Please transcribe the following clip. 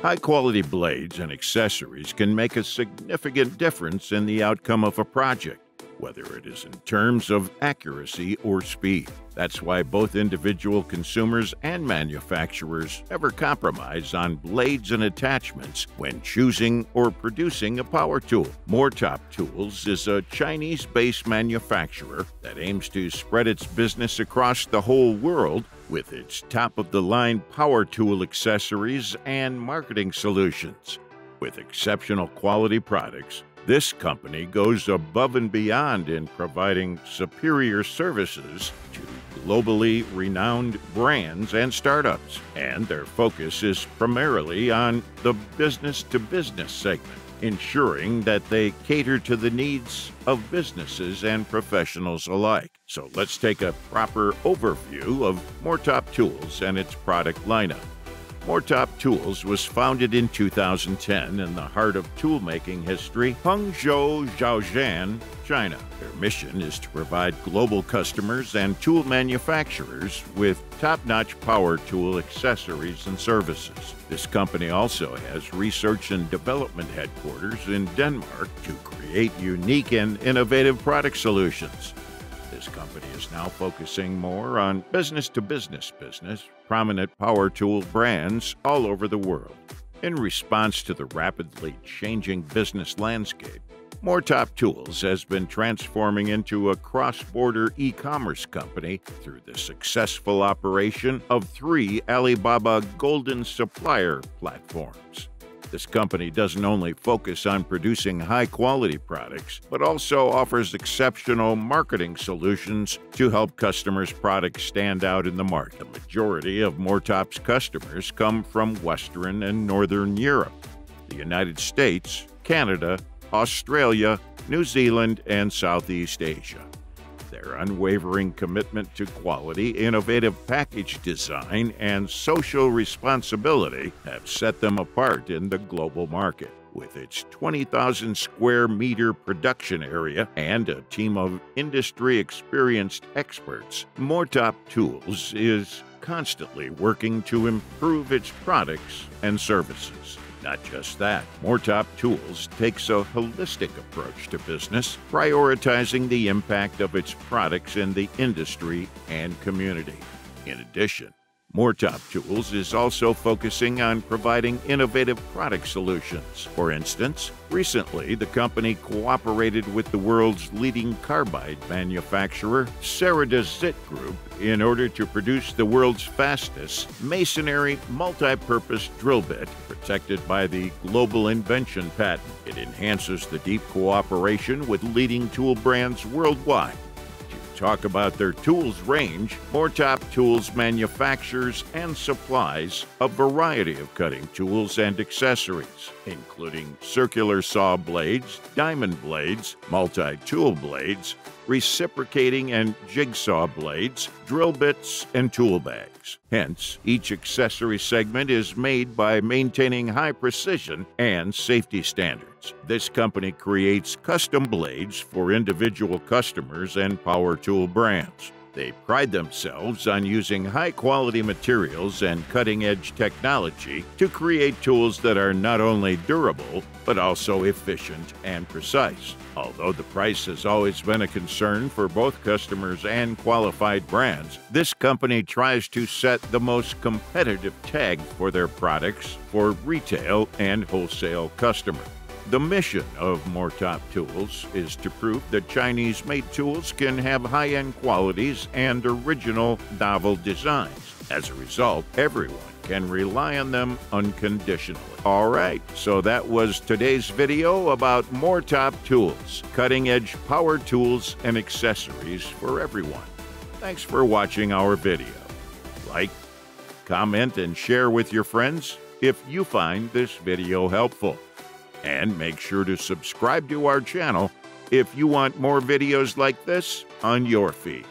High-quality blades and accessories can make a significant difference in the outcome of a project, whether it is in terms of accuracy or speed. That's why both individual consumers and manufacturers never compromise on blades and attachments when choosing or producing a power tool. Moretop Tools is a Chinese-based manufacturer that aims to spread its business across the whole world with its top-of-the-line power tool accessories and marketing solutions. With exceptional quality products, this company goes above and beyond in providing superior services to globally renowned brands and startups, and their focus is primarily on the business-to-business segment, ensuring that they cater to the needs of businesses and professionals alike. So let's take a proper overview of Moretop Tools and its product lineup. Moretop Tools was founded in 2010 in the heart of tool-making history, Hangzhou, Zhaojian, China. Their mission is to provide global customers and tool manufacturers with top-notch power tool accessories and services. This company also has research and development headquarters in Denmark to create unique and innovative product solutions. This company is now focusing more on business-to-business business, prominent power tool brands all over the world. In response to the rapidly changing business landscape, Moretop Tools has been transforming into a cross-border e-commerce company through the successful operation of 3 Alibaba Golden Supplier platforms. This company doesn't only focus on producing high-quality products, but also offers exceptional marketing solutions to help customers' products stand out in the market. The majority of Moretop's customers come from Western and Northern Europe, the United States, Canada, Australia, New Zealand, and Southeast Asia. Their unwavering commitment to quality, innovative package design, and social responsibility have set them apart in the global market. With its 20,000 square meter production area and a team of industry-experienced experts, Moretop Tools is constantly working to improve its products and services. Not just that, Moretop Tools takes a holistic approach to business, prioritizing the impact of its products in the industry and community. In addition, Moretop Tools is also focusing on providing innovative product solutions. For instance, recently the company cooperated with the world's leading carbide manufacturer, Zit Group, in order to produce the world's fastest masonry multi-purpose drill bit, protected by the Global Invention Patent. It enhances the deep cooperation with leading tool brands worldwide. Talk about their tools range, Moretop Tools manufactures and supplies a variety of cutting tools and accessories, including circular saw blades, diamond blades, multi-tool blades, reciprocating and jigsaw blades, drill bits, and tool bags. Hence, each accessory segment is made by maintaining high precision and safety standards. This company creates custom blades for individual customers and power tool brands. They pride themselves on using high-quality materials and cutting-edge technology to create tools that are not only durable, but also efficient and precise. Although the price has always been a concern for both customers and qualified brands, this company tries to set the most competitive tag for their products for retail and wholesale customers. The mission of Moretop Tools is to prove that Chinese-made tools can have high-end qualities and original, novel designs. As a result, everyone can rely on them unconditionally. All right, so that was today's video about Moretop Tools, cutting-edge power tools and accessories for everyone. Thanks for watching our video. Like, comment, and share with your friends if you find this video helpful. And make sure to subscribe to our channel if you want more videos like this on your feed.